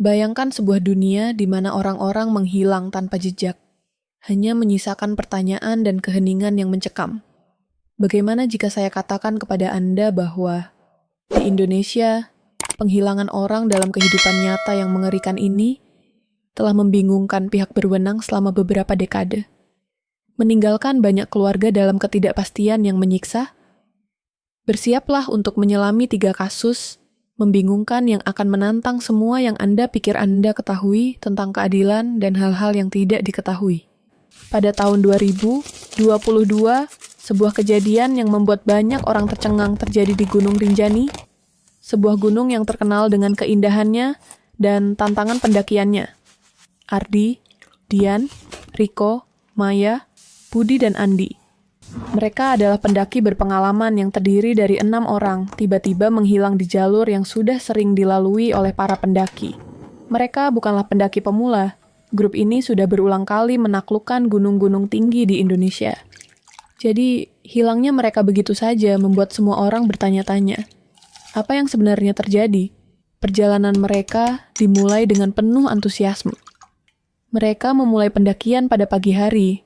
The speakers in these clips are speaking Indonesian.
Bayangkan sebuah dunia di mana orang-orang menghilang tanpa jejak, hanya menyisakan pertanyaan dan keheningan yang mencekam. Bagaimana jika saya katakan kepada Anda bahwa di Indonesia, penghilangan orang dalam kehidupan nyata yang mengerikan ini telah membingungkan pihak berwenang selama beberapa dekade. Meninggalkan banyak keluarga dalam ketidakpastian yang menyiksa? Bersiaplah untuk menyelami 3 kasus membingungkan yang akan menantang semua yang Anda pikir Anda ketahui tentang keadilan dan hal-hal yang tidak diketahui. Pada tahun 2022, sebuah kejadian yang membuat banyak orang tercengang terjadi di Gunung Rinjani, sebuah gunung yang terkenal dengan keindahannya dan tantangan pendakiannya. Ardi, Dian, Riko, Maya, Budi, dan Andi. Mereka adalah pendaki berpengalaman yang terdiri dari 6 orang tiba-tiba menghilang di jalur yang sudah sering dilalui oleh para pendaki. Mereka bukanlah pendaki pemula. Grup ini sudah berulang kali menaklukkan gunung-gunung tinggi di Indonesia. Jadi, hilangnya mereka begitu saja membuat semua orang bertanya-tanya. Apa yang sebenarnya terjadi? Perjalanan mereka dimulai dengan penuh antusiasme. Mereka memulai pendakian pada pagi hari,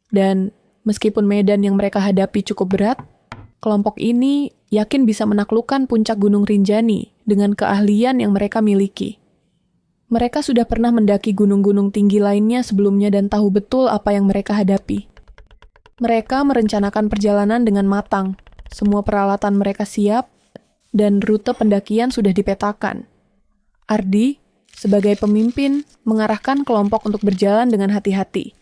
dan meskipun medan yang mereka hadapi cukup berat, kelompok ini yakin bisa menaklukkan puncak Gunung Rinjani dengan keahlian yang mereka miliki. Mereka sudah pernah mendaki gunung-gunung tinggi lainnya sebelumnya dan tahu betul apa yang mereka hadapi. Mereka merencanakan perjalanan dengan matang, semua peralatan mereka siap, dan rute pendakian sudah dipetakan. Ardi, sebagai pemimpin, mengarahkan kelompok untuk berjalan dengan hati-hati.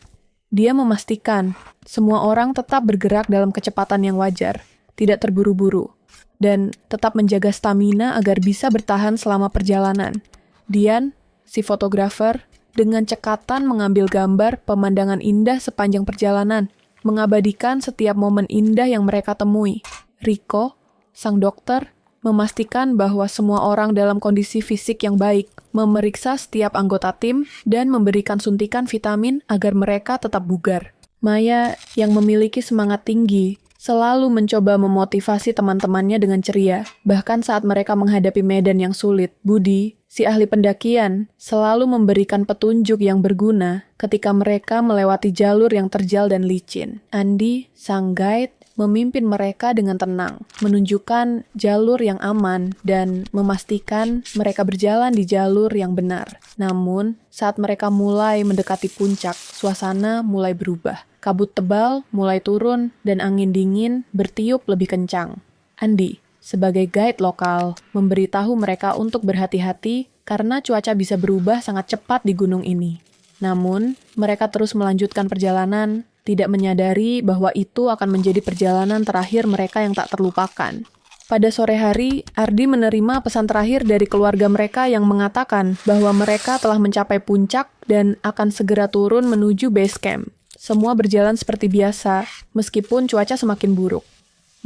Dia memastikan semua orang tetap bergerak dalam kecepatan yang wajar, tidak terburu-buru, dan tetap menjaga stamina agar bisa bertahan selama perjalanan. Dian, si fotografer, dengan cekatan mengambil gambar pemandangan indah sepanjang perjalanan, mengabadikan setiap momen indah yang mereka temui. Riko, sang dokter, memastikan bahwa semua orang dalam kondisi fisik yang baik, memeriksa setiap anggota tim, dan memberikan suntikan vitamin agar mereka tetap bugar. Maya, yang memiliki semangat tinggi, selalu mencoba memotivasi teman-temannya dengan ceria, bahkan saat mereka menghadapi medan yang sulit. Budi, si ahli pendakian, selalu memberikan petunjuk yang berguna ketika mereka melewati jalur yang terjal dan licin. Andi, sang guide, memimpin mereka dengan tenang, menunjukkan jalur yang aman, dan memastikan mereka berjalan di jalur yang benar. Namun, saat mereka mulai mendekati puncak, suasana mulai berubah. Kabut tebal mulai turun, dan angin dingin bertiup lebih kencang. Andi, sebagai guide lokal, memberitahu mereka untuk berhati-hati karena cuaca bisa berubah sangat cepat di gunung ini. Namun, mereka terus melanjutkan perjalanan, tidak menyadari bahwa itu akan menjadi perjalanan terakhir mereka yang tak terlupakan. Pada sore hari, Ardi menerima pesan terakhir dari keluarga mereka yang mengatakan bahwa mereka telah mencapai puncak dan akan segera turun menuju base camp. Semua berjalan seperti biasa, meskipun cuaca semakin buruk.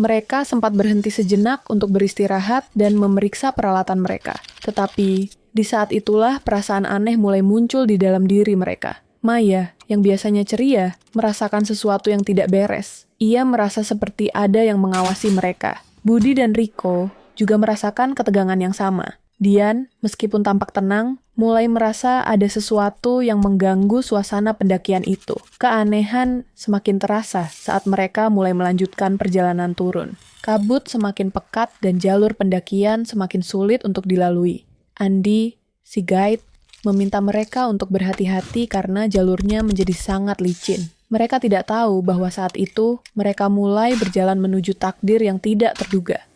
Mereka sempat berhenti sejenak untuk beristirahat dan memeriksa peralatan mereka. Tetapi, di saat itulah perasaan aneh mulai muncul di dalam diri mereka. Maya, yang biasanya ceria, merasakan sesuatu yang tidak beres. Ia merasa seperti ada yang mengawasi mereka. Budi dan Riko juga merasakan ketegangan yang sama. Dian, meskipun tampak tenang, mulai merasa ada sesuatu yang mengganggu suasana pendakian itu. Keanehan semakin terasa saat mereka mulai melanjutkan perjalanan turun. Kabut semakin pekat dan jalur pendakian semakin sulit untuk dilalui. Andi, si guide, meminta mereka untuk berhati-hati karena jalurnya menjadi sangat licin. Mereka tidak tahu bahwa saat itu mereka mulai berjalan menuju takdir yang tidak terduga.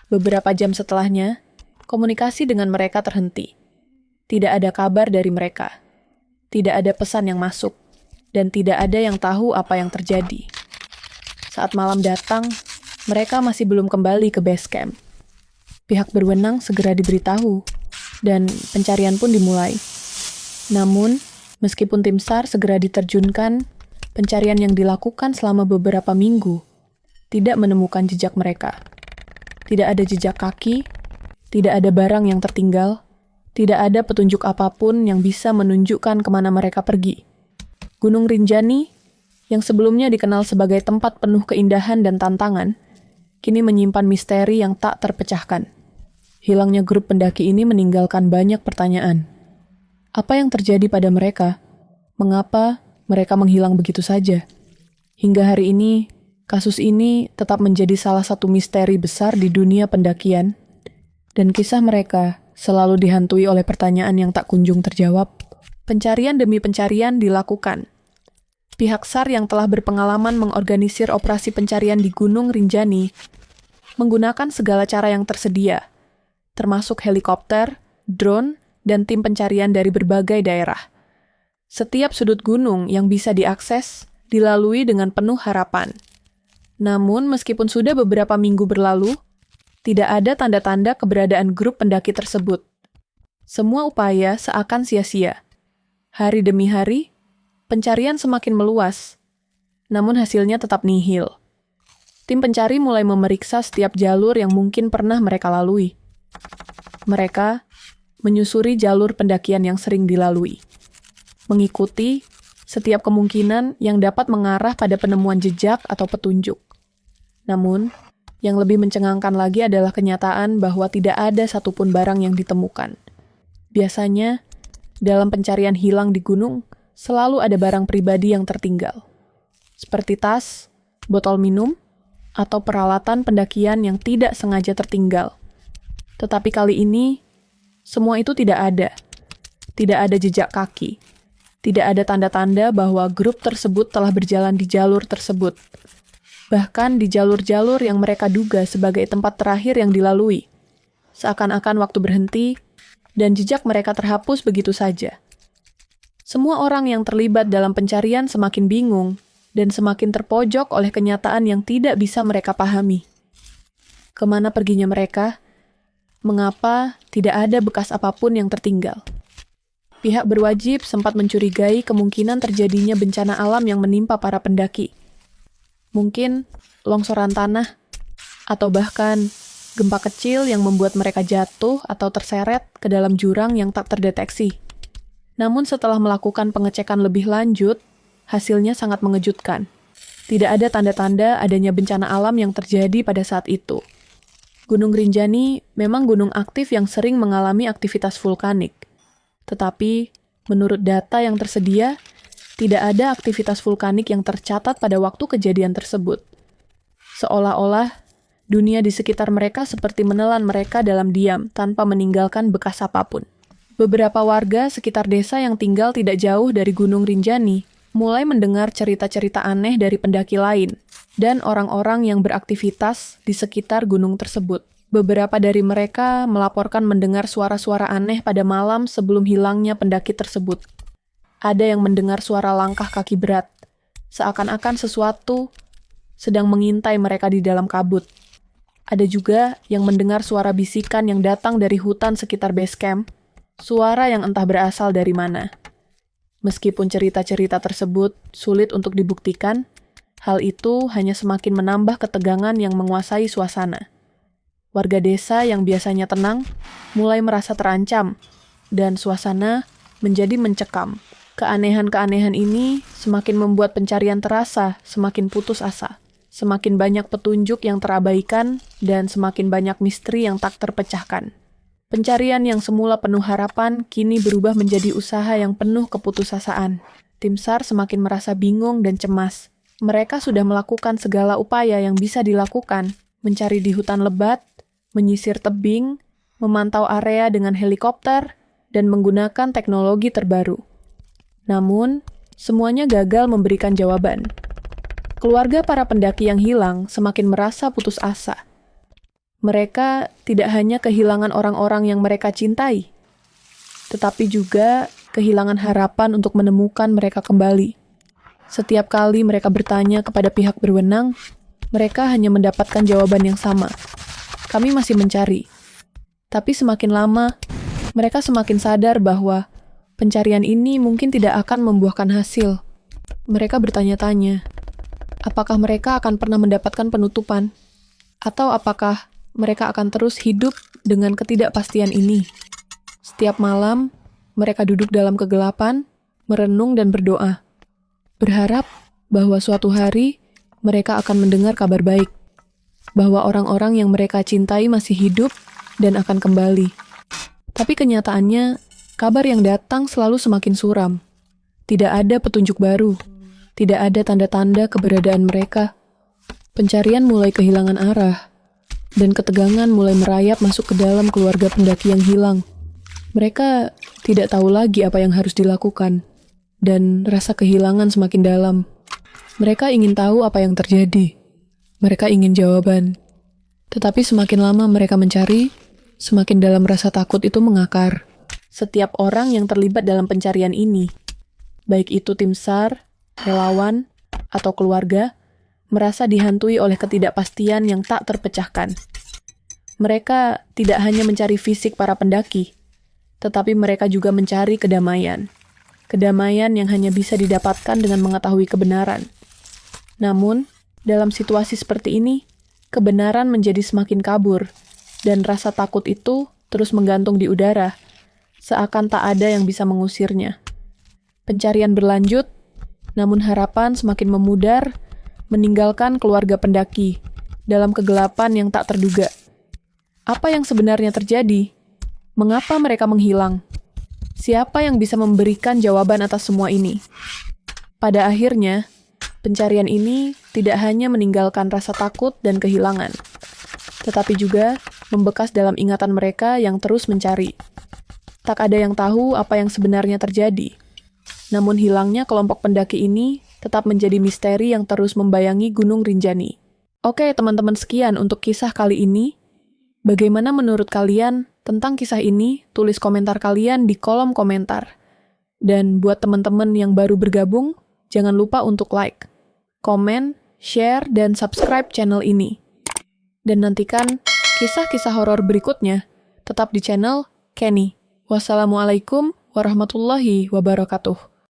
Beberapa jam setelahnya, komunikasi dengan mereka terhenti. Tidak ada kabar dari mereka. Tidak ada pesan yang masuk, dan tidak ada yang tahu apa yang terjadi. Saat malam datang, mereka masih belum kembali ke base camp. Pihak berwenang segera diberitahu, dan pencarian pun dimulai. Namun, meskipun tim SAR segera diterjunkan, pencarian yang dilakukan selama beberapa minggu tidak menemukan jejak mereka. Tidak ada jejak kaki, tidak ada barang yang tertinggal, tidak ada petunjuk apapun yang bisa menunjukkan kemana mereka pergi. Gunung Rinjani, yang sebelumnya dikenal sebagai tempat penuh keindahan dan tantangan, kini menyimpan misteri yang tak terpecahkan. Hilangnya grup pendaki ini meninggalkan banyak pertanyaan. Apa yang terjadi pada mereka? Mengapa mereka menghilang begitu saja? Hingga hari ini, kasus ini tetap menjadi salah satu misteri besar di dunia pendakian, dan kisah mereka selalu dihantui oleh pertanyaan yang tak kunjung terjawab. Pencarian demi pencarian dilakukan. Pihak SAR yang telah berpengalaman mengorganisir operasi pencarian di Gunung Rinjani menggunakan segala cara yang tersedia, termasuk helikopter, drone, dan tim pencarian dari berbagai daerah. Setiap sudut gunung yang bisa diakses dilalui dengan penuh harapan. Namun, meskipun sudah beberapa minggu berlalu, tidak ada tanda-tanda keberadaan grup pendaki tersebut. Semua upaya seakan sia-sia. Hari demi hari, pencarian semakin meluas, namun hasilnya tetap nihil. Tim pencari mulai memeriksa setiap jalur yang mungkin pernah mereka lalui. Mereka menyusuri jalur pendakian yang sering dilalui, mengikuti setiap kemungkinan yang dapat mengarah pada penemuan jejak atau petunjuk. Namun, yang lebih mencengangkan lagi adalah kenyataan bahwa tidak ada satupun barang yang ditemukan. Biasanya, dalam pencarian hilang di gunung, selalu ada barang pribadi yang tertinggal, seperti tas, botol minum, atau peralatan pendakian yang tidak sengaja tertinggal. Tetapi kali ini, semua itu tidak ada. Tidak ada jejak kaki. Tidak ada tanda-tanda bahwa grup tersebut telah berjalan di jalur tersebut. Bahkan di jalur-jalur yang mereka duga sebagai tempat terakhir yang dilalui. Seakan-akan waktu berhenti, dan jejak mereka terhapus begitu saja. Semua orang yang terlibat dalam pencarian semakin bingung dan semakin terpojok oleh kenyataan yang tidak bisa mereka pahami. Kemana perginya mereka? Mengapa tidak ada bekas apapun yang tertinggal? Pihak berwajib sempat mencurigai kemungkinan terjadinya bencana alam yang menimpa para pendaki. Mungkin longsoran tanah, atau bahkan gempa kecil yang membuat mereka jatuh atau terseret ke dalam jurang yang tak terdeteksi. Namun setelah melakukan pengecekan lebih lanjut, hasilnya sangat mengejutkan. Tidak ada tanda-tanda adanya bencana alam yang terjadi pada saat itu. Gunung Rinjani memang gunung aktif yang sering mengalami aktivitas vulkanik. Tetapi, menurut data yang tersedia, tidak ada aktivitas vulkanik yang tercatat pada waktu kejadian tersebut. Seolah-olah, dunia di sekitar mereka seperti menelan mereka dalam diam tanpa meninggalkan bekas apapun. Beberapa warga sekitar desa yang tinggal tidak jauh dari Gunung Rinjani mulai mendengar cerita-cerita aneh dari pendaki lain dan orang-orang yang beraktivitas di sekitar gunung tersebut. Beberapa dari mereka melaporkan mendengar suara-suara aneh pada malam sebelum hilangnya pendaki tersebut. Ada yang mendengar suara langkah kaki berat, seakan-akan sesuatu sedang mengintai mereka di dalam kabut. Ada juga yang mendengar suara bisikan yang datang dari hutan sekitar base camp, suara yang entah berasal dari mana. Meskipun cerita-cerita tersebut sulit untuk dibuktikan, hal itu hanya semakin menambah ketegangan yang menguasai suasana. Warga desa yang biasanya tenang mulai merasa terancam, dan suasana menjadi mencekam. Keanehan-keanehan ini semakin membuat pencarian terasa semakin putus asa. Semakin banyak petunjuk yang terabaikan, dan semakin banyak misteri yang tak terpecahkan. Pencarian yang semula penuh harapan kini berubah menjadi usaha yang penuh keputusasaan. Tim SAR semakin merasa bingung dan cemas. Mereka sudah melakukan segala upaya yang bisa dilakukan, mencari di hutan lebat, menyisir tebing, memantau area dengan helikopter, dan menggunakan teknologi terbaru. Namun, semuanya gagal memberikan jawaban. Keluarga para pendaki yang hilang semakin merasa putus asa. Mereka tidak hanya kehilangan orang-orang yang mereka cintai, tetapi juga kehilangan harapan untuk menemukan mereka kembali. Setiap kali mereka bertanya kepada pihak berwenang, mereka hanya mendapatkan jawaban yang sama. Kami masih mencari. Tapi semakin lama, mereka semakin sadar bahwa pencarian ini mungkin tidak akan membuahkan hasil. Mereka bertanya-tanya, apakah mereka akan pernah mendapatkan penutupan? Atau apakah mereka akan terus hidup dengan ketidakpastian ini? Setiap malam, mereka duduk dalam kegelapan, merenung dan berdoa. Berharap bahwa suatu hari mereka akan mendengar kabar baik. Bahwa orang-orang yang mereka cintai masih hidup dan akan kembali. Tapi kenyataannya, Kabar yang datang selalu semakin suram. Tidak ada petunjuk baru. Tidak ada tanda-tanda keberadaan mereka. Pencarian mulai kehilangan arah. Dan ketegangan mulai merayap masuk ke dalam keluarga pendaki yang hilang. Mereka tidak tahu lagi apa yang harus dilakukan. Dan rasa kehilangan semakin dalam. Mereka ingin tahu apa yang terjadi. Mereka ingin jawaban. Tetapi semakin lama mereka mencari, semakin dalam rasa takut itu mengakar. Setiap orang yang terlibat dalam pencarian ini, baik itu tim SAR, relawan, atau keluarga, merasa dihantui oleh ketidakpastian yang tak terpecahkan. Mereka tidak hanya mencari fisik para pendaki, tetapi mereka juga mencari kedamaian. Kedamaian yang hanya bisa didapatkan dengan mengetahui kebenaran. Namun, dalam situasi seperti ini, kebenaran menjadi semakin kabur, dan rasa takut itu terus menggantung di udara, seakan tak ada yang bisa mengusirnya. Pencarian berlanjut, namun harapan semakin memudar, meninggalkan keluarga pendaki dalam kegelapan yang tak terduga. Apa yang sebenarnya terjadi? Mengapa mereka menghilang? Siapa yang bisa memberikan jawaban atas semua ini? Pada akhirnya, pencarian ini tidak hanya meninggalkan rasa takut dan kehilangan, tetapi juga membekas dalam ingatan mereka yang terus mencari. Tak ada yang tahu apa yang sebenarnya terjadi. Namun hilangnya kelompok pendaki ini tetap menjadi misteri yang terus membayangi Gunung Rinjani. Oke teman-teman, sekian untuk kisah kali ini. Bagaimana menurut kalian tentang kisah ini? Tulis komentar kalian di kolom komentar. Dan buat teman-teman yang baru bergabung, jangan lupa untuk like, komen, share, dan subscribe channel ini. Dan nantikan kisah-kisah horor berikutnya tetap di channel Kenny. Wassalamualaikum warahmatullahi wabarakatuh.